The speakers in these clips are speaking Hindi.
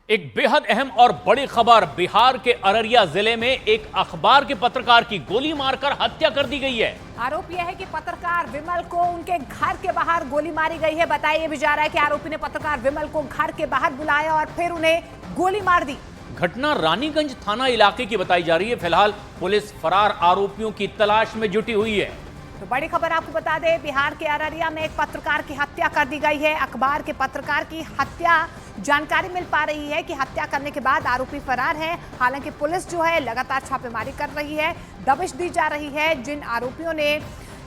एक बेहद अहम और बड़ी खबर। बिहार के अररिया जिले में एक अखबार के पत्रकार की गोली मारकर हत्या कर दी गई है। आरोप यह है कि पत्रकार विमल को उनके घर के बाहर गोली मारी गई है। बताया भी जा रहा है कि आरोपी ने पत्रकार विमल को घर के बाहर बुलाया और फिर उन्हें गोली मार दी। घटना रानीगंज थाना इलाके की बताई जा रही है। फिलहाल पुलिस फरार आरोपियों की तलाश में जुटी हुई है। तो बड़ी खबर आपको बता दें, बिहार के अररिया में एक पत्रकार की हत्या कर दी गई है। अखबार के पत्रकार की हत्या, जानकारी मिल पा रही है कि हत्या करने के बाद आरोपी फरार है। हालांकि पुलिस जो है लगातार छापेमारी कर रही है, दबिश दी जा रही है। जिन आरोपियों ने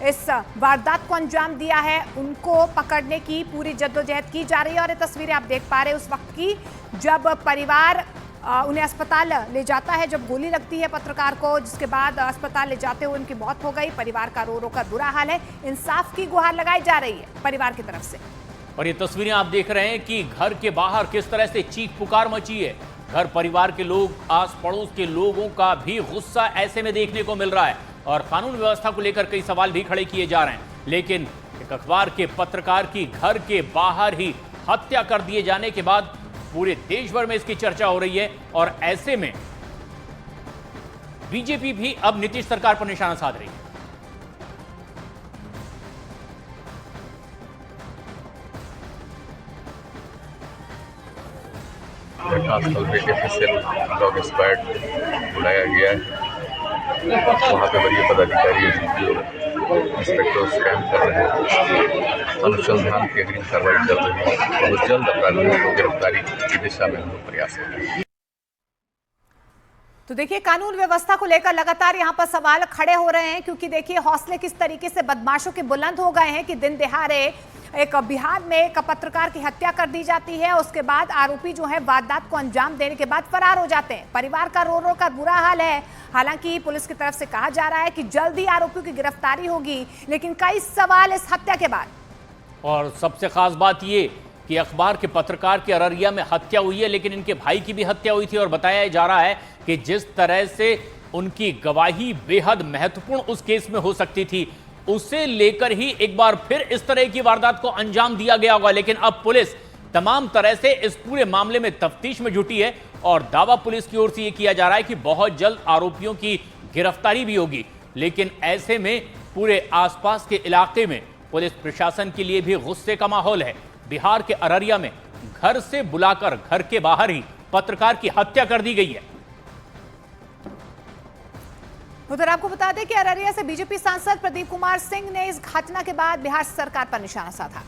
इस वारदात को अंजाम दिया है उनको पकड़ने की पूरी जद्दोजहद की जा रही है। और ये तस्वीरें आप देख पा रहे हैं उस वक्त की जब परिवार उन्हें अस्पताल ले जाता है, जब गोली लगती है पत्रकार को, जिसके बाद अस्पताल ले जाते हुए उनकी मौत हो गई। परिवार का रो रो कर बुरा हाल है। इंसाफ की गुहार लगाई जा रही है परिवार की तरफ से। और ये तस्वीरें आप देख रहे हैं कि घर के बाहर किस तरह से चीख पुकार मची है। घर परिवार के लोग, आस पड़ोस के लोगों का भी गुस्सा ऐसे में देखने को मिल रहा है और कानून व्यवस्था को लेकर कई सवाल भी खड़े किए जा रहे हैं। लेकिन एक अखबार के पत्रकार की घर के बाहर ही हत्या कर दिए जाने के बाद पूरे देश भर में इसकी चर्चा हो रही है। और ऐसे में बीजेपी भी अब नीतीश सरकार पर निशाना साध रही है। घटनास्थल पे एफएसएल डॉग स्क्वाड बुलाया गया है। वहाँ पे वरीय पदाधिकारी इंस्पेक्टर स्कैन कर रहे हैं। अनुसंधान की अग्रिम कार्रवाई चल रही है। बहुत जल्द अपराधियों को गिरफ्तारी की दिशा में हम लोग प्रयास कर रहे हैं। तो देखिए, कानून व्यवस्था को लेकर लगातार यहाँ पर सवाल खड़े हो रहे हैं, क्योंकि देखिए हौसले किस तरीके से बदमाशों के बुलंद हो गए हैं कि दिन दिहाड़े एक बिहार में एक पत्रकार की हत्या कर दी जाती है। उसके बाद आरोपी जो है वारदात को अंजाम देने के बाद फरार हो जाते हैं। परिवार का रो रो कर बुरा हाल है। हालांकि पुलिस की तरफ से कहा जा रहा है कि जल्द ही आरोपियों की गिरफ्तारी होगी, लेकिन कई सवाल इस हत्या के बाद। और सबसे खास बात ये कि अखबार के पत्रकार की अररिया में हत्या हुई है, लेकिन इनके भाई की भी हत्या हुई थी। और बताया जा रहा है कि जिस तरह से उनकी गवाही बेहद महत्वपूर्ण उस केस में हो सकती थी, उसे लेकर ही एक बार फिर इस तरह की वारदात को अंजाम दिया गया होगा। लेकिन अब पुलिस तमाम तरह से इस पूरे मामले में तफ्तीश में जुटी है और दावा पुलिस की ओर से यह किया जा रहा है कि बहुत जल्द आरोपियों की गिरफ्तारी भी होगी। लेकिन ऐसे में पूरे आसपास के इलाके में पुलिस प्रशासन के लिए भी गुस्से का माहौल है। बिहार के अररिया में घर से बुलाकर घर के बाहर ही पत्रकार की हत्या कर दी गई है। उधर आपको बता दें कि अररिया से बीजेपी सांसद प्रदीप कुमार सिंह ने इस घटना के बाद बिहार सरकार पर निशाना साधा।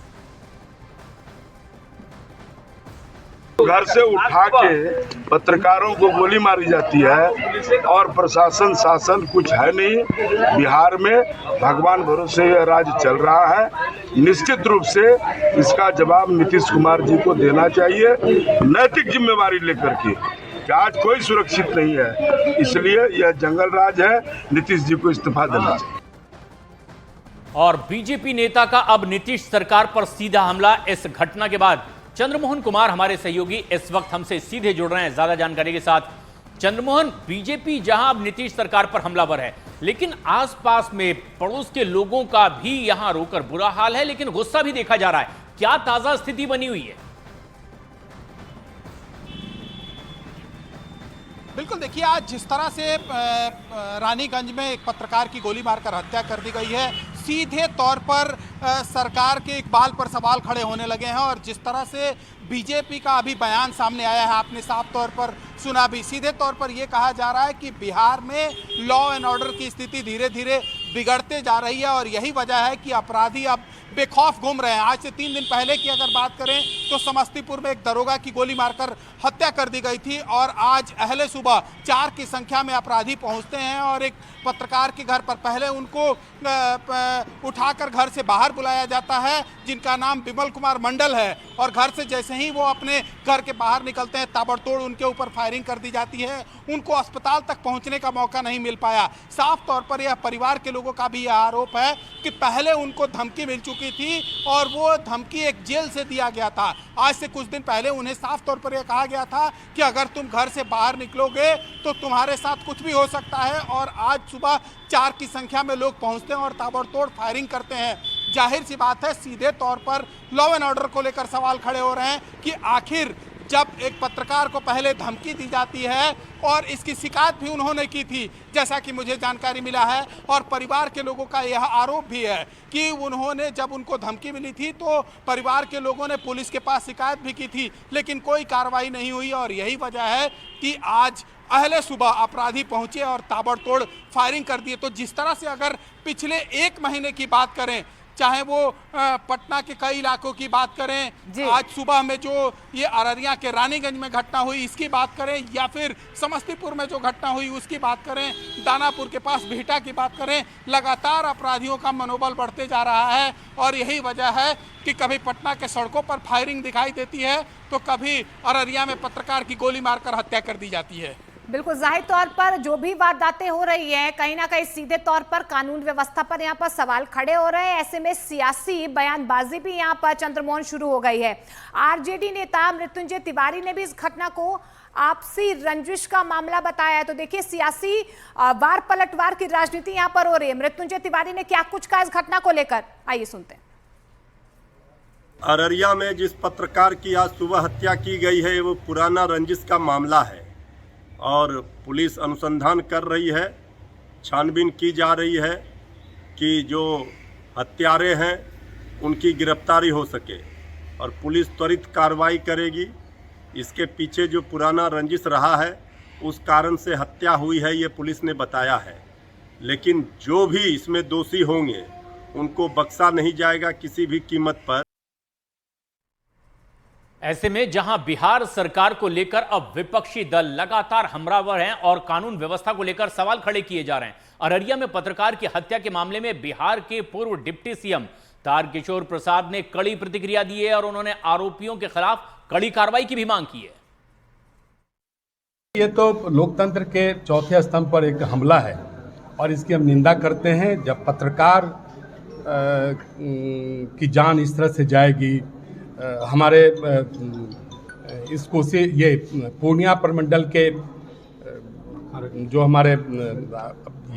घर से उठा के पत्रकारों को गोली मारी जाती है और प्रशासन शासन कुछ है नहीं। बिहार में भगवान भरोसे यह राज्य चल रहा है। निश्चित रूप से इसका जवाब नीतीश कुमार जी को देना चाहिए, नैतिक जिम्मेवारी लेकर के। आज कोई सुरक्षित नहीं है, इसलिए यह जंगल राज है। नीतीश जी को इस्तीफा देना चाहिए। और बीजेपी नेता का अब नीतीश सरकार पर सीधा हमला। इस घटना के बाद चंद्रमोहन कुमार हमारे सहयोगी इस वक्त हमसे सीधे जुड़ रहे हैं ज्यादा जानकारी के साथ। चंद्रमोहन, बीजेपी जहां अब नीतीश सरकार पर हमलावर है, लेकिन आसपास में पड़ोस के लोगों का भी यहां रोकर बुरा हाल है, लेकिन गुस्सा भी देखा जा रहा है। क्या ताजा स्थिति बनी हुई है? बिल्कुल, देखिए आज जिस तरह से रानीगंज में एक पत्रकार की गोली मारकर हत्या कर दी गई है, सीधे तौर पर सरकार के इकबाल पर सवाल खड़े होने लगे हैं। और जिस तरह से बीजेपी का अभी बयान सामने आया है, आपने साफ तौर पर सुना भी, सीधे तौर पर यह कहा जा रहा है कि बिहार में लॉ एंड ऑर्डर की स्थिति धीरे धीरे बिगड़ते जा रही है और यही वजह है कि अपराधी अब बेखौफ घूम रहे हैं। आज से 3 दिन पहले की अगर बात करें तो समस्तीपुर में एक दरोगा की गोली मारकर हत्या कर दी गई थी और आज अहले सुबह 4 की संख्या में अपराधी पहुंचते हैं और एक पत्रकार के घर पर पहले उनको उठाकर घर से बाहर बुलाया जाता है, जिनका नाम विमल कुमार मंडल है। और घर से जैसे ही वो अपने घर के बाहर निकलते हैं, ताबड़तोड़ उनके ऊपर फायरिंग कर दी जाती है। उनको अस्पताल तक पहुंचने का मौका नहीं मिल पाया। साफ तौर पर यह परिवार के लोगों का भी यह आरोप है कि पहले उनको धमकी मिल चुकी थी और वो धमकी एक जेल से दिया गया था। आज से कुछ दिन पहले उन्हें साफ तौर पर यह कहा गया था कि अगर तुम घर से बाहर निकलोगे तो तुम्हारे साथ कुछ भी हो सकता है। और आज सुबह 4 की संख्या में लोग पहुंचते हैं और ताबड़तोड़ फायरिंग करते हैं। जाहिर सी बात है, सीधे तौर पर लॉ एंड ऑर्डर को लेकर सवाल खड़े हो रहे हैं कि आखिर जब एक पत्रकार को पहले धमकी दी जाती है और इसकी शिकायत भी उन्होंने की थी, जैसा कि मुझे जानकारी मिला है। और परिवार के लोगों का यह आरोप भी है कि उन्होंने जब उनको धमकी मिली थी तो परिवार के लोगों ने पुलिस के पास शिकायत भी की थी, लेकिन कोई कार्रवाई नहीं हुई। और यही वजह है कि आज अहले सुबह अपराधी पहुंचे और ताबड़तोड़ फायरिंग कर दिए। तो जिस तरह से अगर पिछले 1 महीने की बात करें, चाहे वो पटना के कई इलाकों की बात करें, आज सुबह में जो ये अररिया के रानीगंज में घटना हुई इसकी बात करें, या फिर समस्तीपुर में जो घटना हुई उसकी बात करें, दानापुर के पास बिहटा की बात करें, लगातार अपराधियों का मनोबल बढ़ते जा रहा है। और यही वजह है कि कभी पटना के सड़कों पर फायरिंग दिखाई देती है तो कभी अररिया में पत्रकार की गोली मारकर हत्या कर दी जाती है। बिल्कुल, जाहिर तौर पर जो भी वारदातें हो रही हैं कहीं ना कहीं सीधे तौर पर कानून व्यवस्था पर यहाँ पर सवाल खड़े हो रहे हैं। ऐसे में सियासी बयानबाजी भी यहाँ पर चंद्रमोहन शुरू हो गई है। आरजेडी नेता मृत्युंजय तिवारी ने भी इस घटना को आपसी रंजिश का मामला बताया है। तो देखिए, सियासी वार पलटवार की राजनीति यहाँ पर हो रही है। मृत्युंजय तिवारी ने क्या कुछ कहा इस घटना को लेकर, आइए सुनते हैं। अररिया में जिस पत्रकार की आज सुबह हत्या की गई है वो पुराना रंजिश का मामला है और पुलिस अनुसंधान कर रही है, छानबीन की जा रही है कि जो हत्यारे हैं उनकी गिरफ्तारी हो सके और पुलिस त्वरित कार्रवाई करेगी। इसके पीछे जो पुराना रंजिश रहा है उस कारण से हत्या हुई है ये पुलिस ने बताया है, लेकिन जो भी इसमें दोषी होंगे उनको बख्शा नहीं जाएगा किसी भी कीमत पर। ऐसे में जहां बिहार सरकार को लेकर अब विपक्षी दल लगातार हमलावर हैं और कानून व्यवस्था को लेकर सवाल खड़े किए जा रहे हैं, अररिया में पत्रकार की हत्या के मामले में बिहार के पूर्व डिप्टी सीएम तारकिशोर प्रसाद ने कड़ी प्रतिक्रिया दी है और उन्होंने आरोपियों के खिलाफ कड़ी कार्रवाई की भी मांग की है। ये तो लोकतंत्र के चौथे स्तंभ पर एक हमला है और इसकी हम निंदा करते हैं। जब पत्रकार की जान इस तरह से जाएगी, हमारे इसको से ये पूर्णिया प्रमंडल के जो हमारे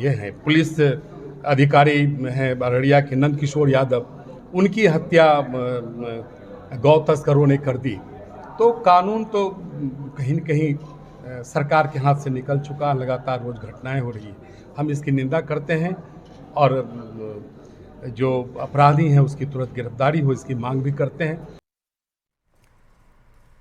ये हैं पुलिस अधिकारी हैं अररिया के नंद किशोर यादव, उनकी हत्या गौ तस्करों ने कर दी। तो कानून तो कहीं न कहीं सरकार के हाथ से निकल चुका, लगातार रोज घटनाएं हो रही हैं। हम इसकी निंदा करते हैं और जो अपराधी हैं उसकी तुरंत गिरफ्तारी हो इसकी मांग भी करते हैं।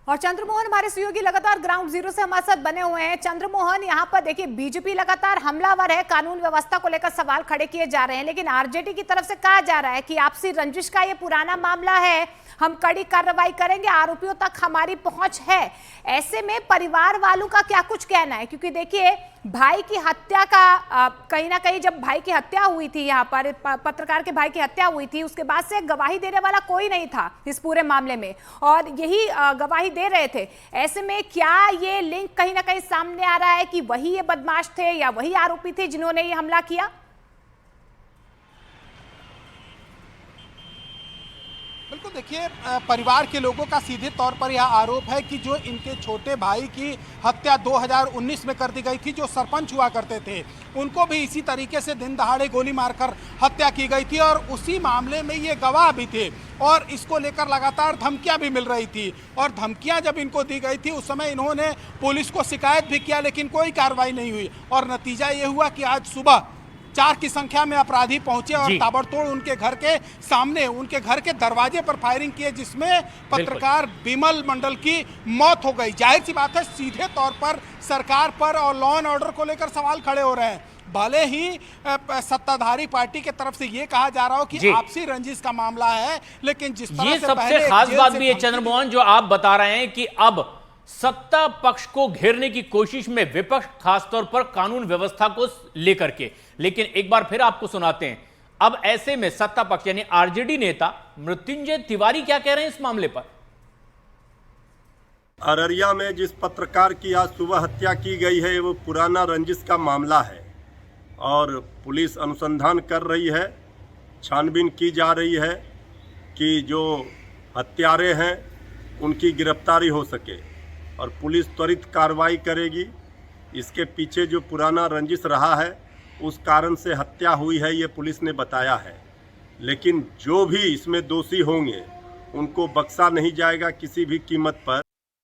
और चंद्रमोहन हमारे सहयोगी लगातार ग्राउंड जीरो से हमारे साथ बने हुए हैं। चंद्रमोहन, यहाँ पर देखिए बीजेपी लगातार हमलावर है, कानून व्यवस्था को लेकर सवाल खड़े किए जा रहे हैं, लेकिन आरजेडी की तरफ से कहा जा रहा है कि आपसी रंजिश का ये पुराना मामला है, हम कड़ी कार्रवाई करेंगे, आरोपियों तक हमारी पहुंच है। ऐसे में परिवार वालों का क्या कुछ कहना है? क्योंकि देखिए भाई की हत्या का कहीं ना कहीं जब भाई की हत्या हुई थी, यहाँ पर पत्रकार के भाई की हत्या हुई थी, उसके बाद से गवाही देने वाला कोई नहीं था इस पूरे मामले में और यही गवाही दे रहे थे। ऐसे में क्या ये लिंक कहीं ना कहीं सामने आ रहा है कि वही ये बदमाश थे या वही आरोपी थे जिन्होंने ये हमला किया? बिल्कुल, देखिए परिवार के लोगों का सीधे तौर पर यह आरोप है कि जो इनके छोटे भाई की हत्या 2019 में कर दी गई थी, जो सरपंच हुआ करते थे, उनको भी इसी तरीके से दिन दहाड़े गोली मारकर हत्या की गई थी और उसी मामले में ये गवाह भी थे और इसको लेकर लगातार धमकियां भी मिल रही थी। और धमकियां जब इनको दी गई थी उस समय इन्होंने पुलिस को शिकायत भी किया, लेकिन कोई कार्रवाई नहीं हुई और नतीजा ये हुआ कि आज सुबह 4 की संख्या में अपराधी पहुंचे और ताबड़तोड़ उनके घर के सामने, उनके घर के दरवाजे पर फायरिंग किए, जिसमें पत्रकार बिमल मंडल की मौत हो गई। जाहिर सी बात है, सीधे तौर पर सरकार पर और लॉ एंड ऑर्डर को लेकर सवाल खड़े हो रहे हैं। भले ही सत्ताधारी पार्टी की तरफ से ये कहा जा रहा हो कि आपसी रंजिश का मामला है, लेकिन जिस तरह से सबसे खास बात भी है चंद्रमोहन जो आप बता रहे हैं कि अब सत्ता पक्ष को घेरने की कोशिश में विपक्ष खासतौर पर कानून व्यवस्था को लेकर के, लेकिन एक बार फिर आपको सुनाते हैं अब ऐसे में सत्ता पक्ष यानी आरजेडी नेता मृत्युंजय तिवारी क्या कह रहे हैं इस मामले पर। अररिया में जिस पत्रकार की आज सुबह हत्या की गई है वो पुराना रंजिश का मामला है और पुलिस अनुसंधान कर रही है, छानबीन की जा रही है कि जो हत्यारे हैं उनकी गिरफ्तारी हो सके और पुलिस त्वरित कार्रवाई करेगी। इसके पीछे जो पुराना रंजिश रहा है उस कारण से हत्या हुई है ये पुलिस ने बताया है, लेकिन जो भी इसमें दोषी होंगे उनको बख्शा नहीं जाएगा किसी भी कीमत पर।